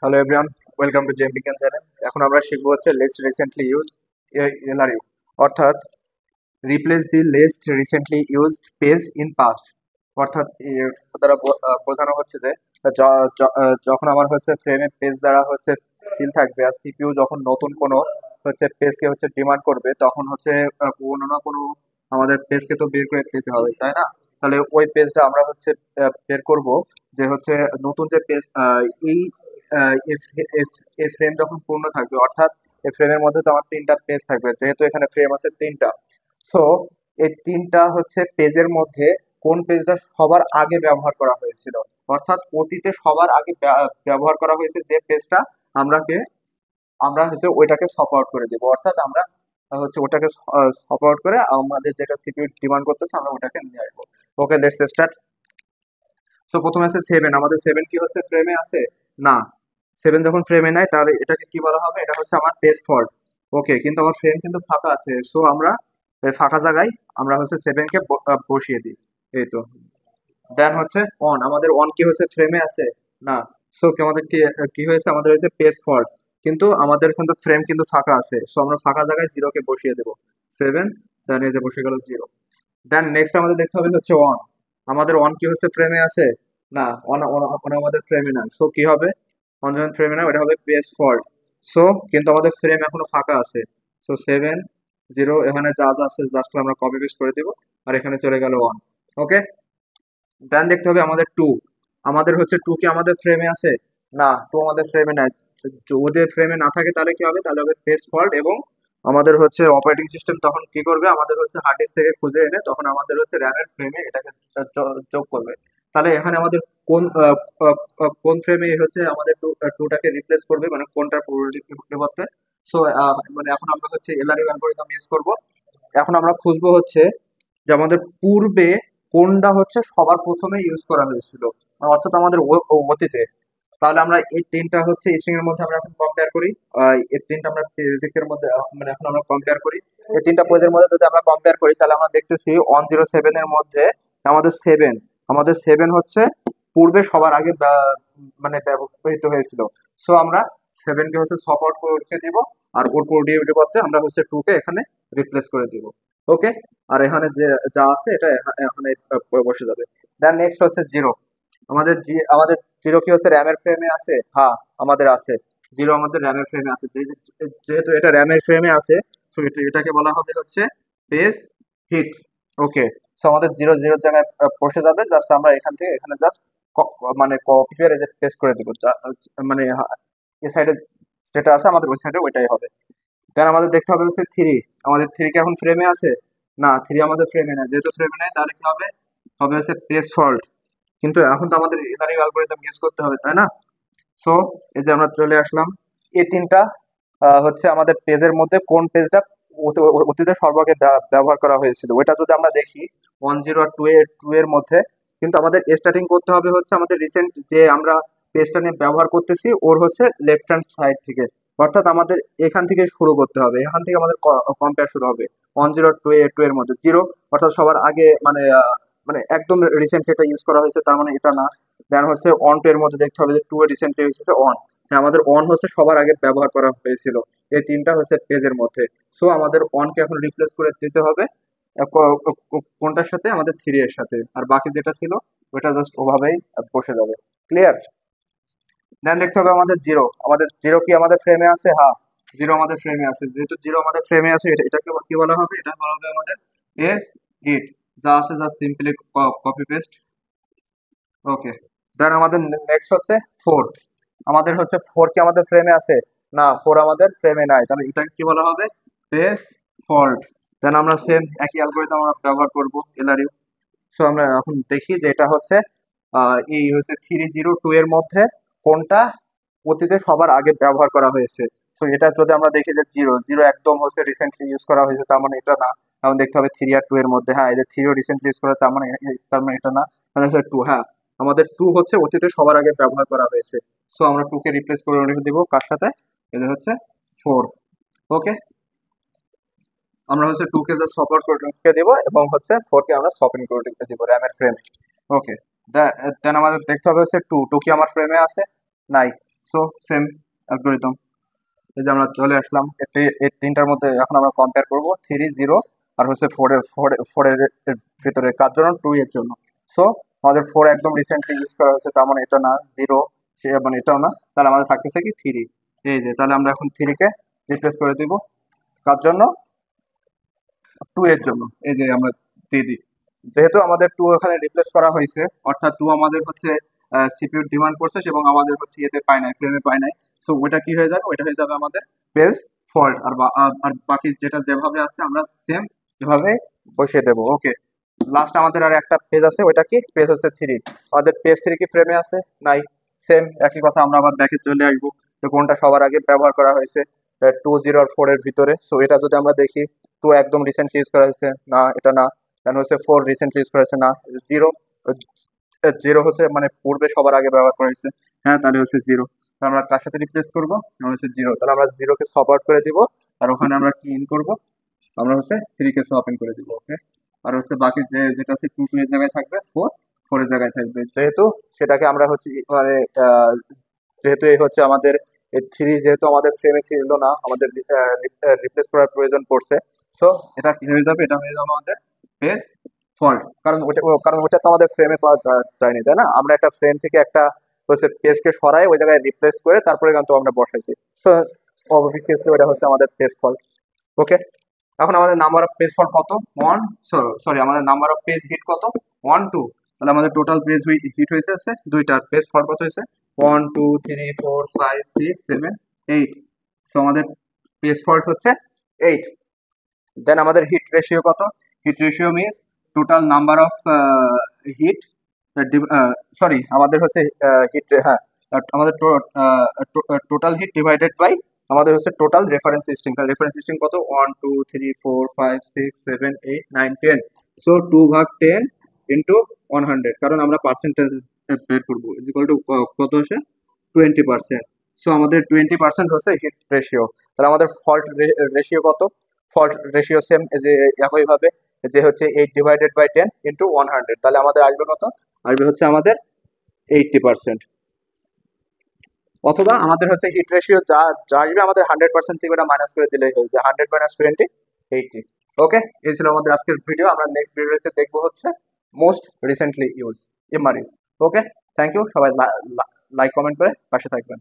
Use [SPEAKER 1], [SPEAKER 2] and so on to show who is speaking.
[SPEAKER 1] Hello everyone, welcome to Gem Bigyan channel. এখন আমরা শিখবো হচ্ছে লেস্ট রিসেন্টলি ইউজ এলআরইউ, অর্থাৎ replace the least recently used page in past. অর্থাৎ এর দ্বারা বোঝানো হচ্ছে যে যখন আমার হচ্ছে ফ্রেমের পেজ দ্বারা হচ্ছে ফিল থাকবে, আর সিপিইউ যখন নতুন কোনো হচ্ছে পেজকে হচ্ছে ডিমান্ড করবে, তখন হচ্ছে কোনো না কোনো আমাদের পেজকে তো বের করে দিতে হবে, তাই না? তাহলে ওই পেজটা আমরা হচ্ছে বের করব, যে হচ্ছে নতুন যে পেজ, এই এই ফ্রেম যখন পূর্ণ থাকবে, অর্থাৎ এই ফ্রেমের মধ্যে তো আমার তিনটা পেজ থাকবে, যেহেতু এখানে ফ্রেম আছে তিনটা। সো এই তিনটা হচ্ছে পেজের মধ্যে কোন পেজটা সবার আগে ব্যবহার করা হয়েছিল, অর্থাৎ অতীতে সবার আগে ব্যবহার করা হয়েছে যে পেজটা, আমরা হচ্ছে ওইটাকে সপ আউট করে দেবো, অর্থাৎ আমরা হচ্ছে ওটাকে সপ আউট করে আমাদের যেটা সিপিইউ ডিমান্ড করতেছে আমরা ওটাকে নিয়ে আসবো। ওকে, লেটস স্টার্ট। তো প্রথমে আছে সেভেন। আমাদের সেভেন কি হচ্ছে ফ্রেমে আছে? না। সেভেন যখন ফ্রেমে নেয় তাহলে এটাকে কি বলা হবে? এটা হচ্ছে আমার পেজ ফল্ট। ওকে, কিন্তু আমার ফ্রেম কিন্তু ফাঁকা আছে, সো আমরা এই ফাঁকা জায়গায় আমরা হচ্ছে সেভেনকে বসিয়ে দিই। এই তো। দেন হচ্ছে অন। আমাদের অন কি হচ্ছে ফ্রেমে আছে? না। সো কি আমাদের কি কি হয়েছে? আমাদের হয়েছে পেজ ফল্ট, কিন্তু আমাদের কিন্তু ফ্রেম কিন্তু ফাঁকা আছে, সো আমরা ফাঁকা জায়গায় জিরোকে বসিয়ে দেবো। সেভেন, দেন এই যে বসে গেল জিরো। দেন নেক্সট আমাদের দেখতে হবে হচ্ছে অন। আমাদের অন কি হচ্ছে ফ্রেমে আছে? না। অন অন আমাদের ফ্রেমে না, সো কি হবে? অন যখন ফ্রেমে না, ওটা হবে পেজ ফল্ট। সো কিন্তু আমাদের ফ্রেম এখনো ফাঁকা আছে, সো সেভেন জিরো এখানে যা যা আছে জাস্ট আমরা কপি পেস্ট করে দিব, আর এখানে চলে গেল অন। ওকে। দেন দেখতে হবে আমাদের টু। আমাদের হচ্ছে টু কি আমাদের ফ্রেমে আছে? না, টু আমাদের ফ্রেমে নাই। যদি ফ্রেমে না থাকে তাহলে কি হবে? তাহলে হবে পেজ ফল্ট, এবং আমাদের হচ্ছে অপারেটিং সিস্টেম তখন কি করবে? আমাদের হচ্ছে হার্ড ডিস্ক থেকে খুঁজে এনে তখন আমাদের হচ্ছে র্যামের ফ্রেমে এটাকে যোগ করবে। তাহলে এখানে আমাদের কোন কোন ফ্রেমে হচ্ছে আমাদের টুটাকে রিপ্লেস করবে, মানে কোনটার পরিবর্তে? সো মানে এখন আমরা হচ্ছে এলআরইউ অ্যালগরিদম ইউজ করব। এখন আমরা খুঁজবো হচ্ছে যে আমাদের পূর্বে কোনটা হচ্ছে সবার প্রথমে ইউজ করা হয়েছিল, অর্থাৎ আমাদের অতীতে। তাহলে আমরা এই তিনটা হচ্ছে স্ট্রিং এর মধ্যে আমরা এখন কম্পেয়ার করি। এই তিনটা আমরা ফিজিক্সের মধ্যে মানে এখন আমরা কম্পেয়ার করি। এই তিনটা পেজের মধ্যে যদি আমরা কম্পেয়ার করি, তাহলে আমরা দেখতেছি 107 এর মধ্যে আমাদের সেভেন হচ্ছে পূর্বে সবার আগে মানে ব্যবহৃত হয়েছিল। সো আমরা সেভেনকে হচ্ছে সপ আউট করে দিব, আর ওর পরিবর্তে আমরা হচ্ছে টু কে এখানে রিপ্লেস করে দিব। ওকে। আর এখানে যে যা আছে এটা এখানে বসে যাবে। দেন নেক্সট হচ্ছে জিরো। আমাদের জিরো কি হচ্ছে র্যামের ফ্রেমে আছে? হ্যাঁ, আমাদের আছে। জিরো আমাদের র্যামের ফ্রেমে আছে। যেহেতু এটা র্যামের ফ্রেমে আছে, তো এটাকে বলা হবে হচ্ছে পেজ হিট। ওকে। সো আমাদের জিরো জিরো জায়গায় বসে যাবে, জাস্ট আমরা এখান থেকে এখানে জাস্ট মানে কপি করে পেস্ট করে দিব। মানে এই সাইডে যেটা আছে আমাদের ওই সাইডে ওইটাই হবে। দেন আমাদের দেখতে হবে হচ্ছে থ্রি। আমাদের থ্রি কি এখন ফ্রেমে আছে? না, থ্রি আমাদের ফ্রেমে নেই। যেহেতু ফ্রেমে নেই তাহলে কি হবে? হবে হচ্ছে পেজ ফল্ট। কিন্তু এখন তো আমাদের এলআরইউ অ্যালগরিদম ইউজ করতে হবে, তাই না? সো এই যে আমরা চলে আসলাম। এই তিনটা হচ্ছে আমাদের পেজের মধ্যে কোন পেজটা অতীতে সর্বাগে ব্যবহার করা হয়েছিল, ওইটা যদি আমরা দেখি 10 আর টু এর মধ্যে, কিন্তু আমাদের স্টার্টিং করতে হবে হচ্ছে আমাদের রিসেন্ট যে আমরা পেজটা নিয়ে ব্যবহার করতেছি ওর হচ্ছে লেফট হ্যান্ড সাইড থেকে, অর্থাৎ আমাদের এখান থেকে শুরু করতে হবে, এখান থেকে আমাদের কম্পেয়ার শুরু হবে। 10 টু এর মধ্যে জিরো, অর্থাৎ সবার আগে মানে মানে একদম রিসেন্ট এটা ইউজ করা হয়েছে, তার মানে এটা না। দেন হচ্ছে অন টু এর মধ্যে দেখতে হবে যে টু এর রিসেন্টলি ইউজ হচ্ছে অন। হ্যাঁ, আমাদের অন হচ্ছে সবার আগে ব্যবহার করা হয়েছিল। এই তিনটা হচ্ছে পেজের মধ্যে। সো আমাদের অনকে এখন রিপ্লেস করে দিতে হবে কোনটার সাথে? আমাদের থ্রি এর সাথে, আর বাকি যেটা ছিল ওটা জাস্ট ওভাবেই বসে যাবে। ক্লিয়ার? দেন দেখতে হবে আমাদের জিরো। আমাদের জিরো কি আমাদের ফ্রেমে আছে? হ্যাঁ, জিরো আমাদের ফ্রেমে আছে। যেহেতু জিরো আমাদের ফ্রেমে আছে, এটাকে কি বলা হবে? এটা বলা হবে আমাদের পেজ হিট। যা আছে যা সিম্পলি কপি পেস্ট। ওকে। দেন আমাদের নেক্সট হচ্ছে ফোর। আমাদের হচ্ছে ফোর কি আমাদের ফ্রেমে আছে? না, ফোর আমাদের ফ্রেমে নাই, তাহলে এটাকে কি বলা হবে? Page fault. দেন আমরা সেম একই অ্যালগরিদম আমরা ব্যবহার করব এলআরইউ। সো আমরা এখন দেখি যে এটা হচ্ছে এই হচ্ছে 302 এর মধ্যে কোনটা অতীতে সবার আগে ব্যবহার করা হয়েছে। তো এটা যদি আমরা দেখি যে জিরো জিরো একদম হচ্ছে রিসেন্টলি ইউজ করা হয়েছে, তার মানে এটা না। এখন দেখতে হবে থ্রি আর টু এর মধ্যে। হ্যাঁ, এই যে থ্রিও রিসেন্টলি ইউজ করা, তার মানে এটা না। মানে হচ্ছে টু। হ্যাঁ, আমাদের টু হচ্ছে অতীতে সবার আগে ব্যবহার করা হয়েছে। সো আমরা টু কে রিপ্লেস করে রেখে দিব কার সাথে? এটা হচ্ছে ফোর। ওকে। আমরা হচ্ছে টু কে জাস্ট সপ আউট করে রেখে দিব, এবং হচ্ছে ফোর কে আমরা সপ ইন করে রেখে দিব র্যামের ফ্রেমে। ওকে। দেন আমাদের দেখতে হবে হচ্ছে টু টু কি আমার ফ্রেমে আছে? নাই। সো সেম অ্যালগোরিদম, এই যে আমরা চলে আসলাম এই তিনটার মধ্যে এখন আমরা কম্পেয়ার করবো 3, 0 আর হচ্ছে ফোরের ভিতরে কার জন্য 2 এর জন্য। সো আমাদের 4 একদম রিসেন্টলি ইউজ করা হয়েছে, তার মানে এটা না 0, সে মানে এটাও না, তাহলে আমাদের থাকতেছে কি 3। এই যে তাহলে আমরা এখন 3 কে রিপ্লেস করে দিব কার জন্য, 2 এর জন্য। এই যে আমরা দিয়ে দিই, যেহেতু আমাদের 2 এখানে রিপ্লেস করা হয়েছে, অর্থাৎ 2 আমাদের হচ্ছে সিপিইউ ডিমান্ড করছে এবং আমাদের হচ্ছে ইয়েতে পায় নাই, ফ্রেমে পায় নাই। সো ওইটা কি হয়ে যাবে, ওইটা হয়ে যাবে আমাদের পেজ ফল্ট। আর বাকি যেটা যেভাবে আছে আমরা সেম এভাবে বসিয়ে দেবো। ওকে, লাস্ট আমাদের আর একটা পেজ আছে, ওইটা কি পেজ হচ্ছে 3। আমাদের পেজ 3 কি ফ্রেমে আছে? নাই। সেম একই কথা, আমরা আবার ব্যাকে চলে আসবো যে কোনটা সবার আগে ব্যবহার করা হয়েছে, 2, 0 আর 4 এর ভিতরে। সো এটা যদি আমরা দেখি, 2 একদম রিসেন্টলি ইউজ করা হয়েছে, না এটা না। দেন হচ্ছে 4 রিসেন্টলি ইউজ করা হয়েছে, না। 0, 0 হচ্ছে মানে পূর্বে সবার আগে ব্যবহার করা হয়েছে, হ্যাঁ তাহলে হচ্ছে 0। আমরা কার সাথে রিপ্লেস করবো, হচ্ছে 0। তাহলে আমরা 0 কে সপ আউট করে দিব, আর ওখানে আমরা কি ইন করবো, আমরা হচ্ছে 3 কে সপ ইন করে দিব। ওকে, আর হচ্ছে বাকি যেটা আছে 2 এর জায়গায় থাকবে, 4 এর জায়গায় থাকবে। যেহেতু সেটাকে আমরা হচ্ছে মানে যেহেতু এই হচ্ছে আমাদের এই 3 যেহেতু আমাদের ফ্রেমে ছিল না, আমাদের রিপ্লেস করার প্রয়োজন পড়ছে। সো এটা কি হয়ে যাবে, এটা হয়ে যাবে আমাদের পেজ ফল্ট। কারণ ওটা তো আমাদের ফ্রেমে পাওয়া যায়নি, তাই না? আমরা একটা ফ্রেম থেকে একটা হচ্ছে পেজকে সরাই ওই জায়গায় রিপ্লেস করে তারপরে কিন্তু আমরা বসাইছি। সো অবভিয়াসলি ওটা হচ্ছে আমাদের পেজ ফল্ট। ওকে, এখন আমাদের নাম্বার অফ পেজ ফল্ট কত? 1, সরি আমাদের নাম্বার অফ পেজ হিট কত? 1, 2। তাহলে আমাদের টোটাল পেজ হিট হয়েছে হচ্ছে 2টা, পেজ ফল্ট কত হয়েছে? 1, 2, 3, 4, 5, 6, 7, 8। সো আমাদের পেজ ফল্ট হচ্ছে 8। দেন আমাদের হিট রেশিও কত? Hit ratio means total number of hit, sorry আমাদের হচ্ছে হিট, হ্যাঁ আমাদের টোটাল হিট ডিভাইডেড বাই আমাদের হচ্ছে total reference system. Reference system কত? 1, 2, 3, 4, 5, 6, 7, 8, 9, 10। সো 2/10 ইন্টু 100, কারণ আমরা পার্সেন্টেজ বের করবো, ইজ ইকুয়াল টু কত আসে? 20%। সো আমাদের 20% হচ্ছে হিট রেশিও। তাহলে আমাদের ফল্ট রেশিও কত? ফল্ট রেশিও সেম যে একইভাবে, যে হচ্ছে 8/10 ইন্টু 100। তাহলে আমাদের আসবে কত? আসবে হচ্ছে আমাদের 80%। অথবা আমাদের হচ্ছে হিট রেশিও যা যা আসবে আমাদের 100% থেকে ওটা মাইনাস করে দিলেই হয়ে যায়, 100 - 20, 80। ওকে, এই ছিল আমাদের আজকের ভিডিও। আমরা নেক্সট ভিডিওতে দেখবো হচ্ছে most recently use M R U. Okay, thank you, সবাই লাইক কমেন্ট করে পাশে থাকবেন।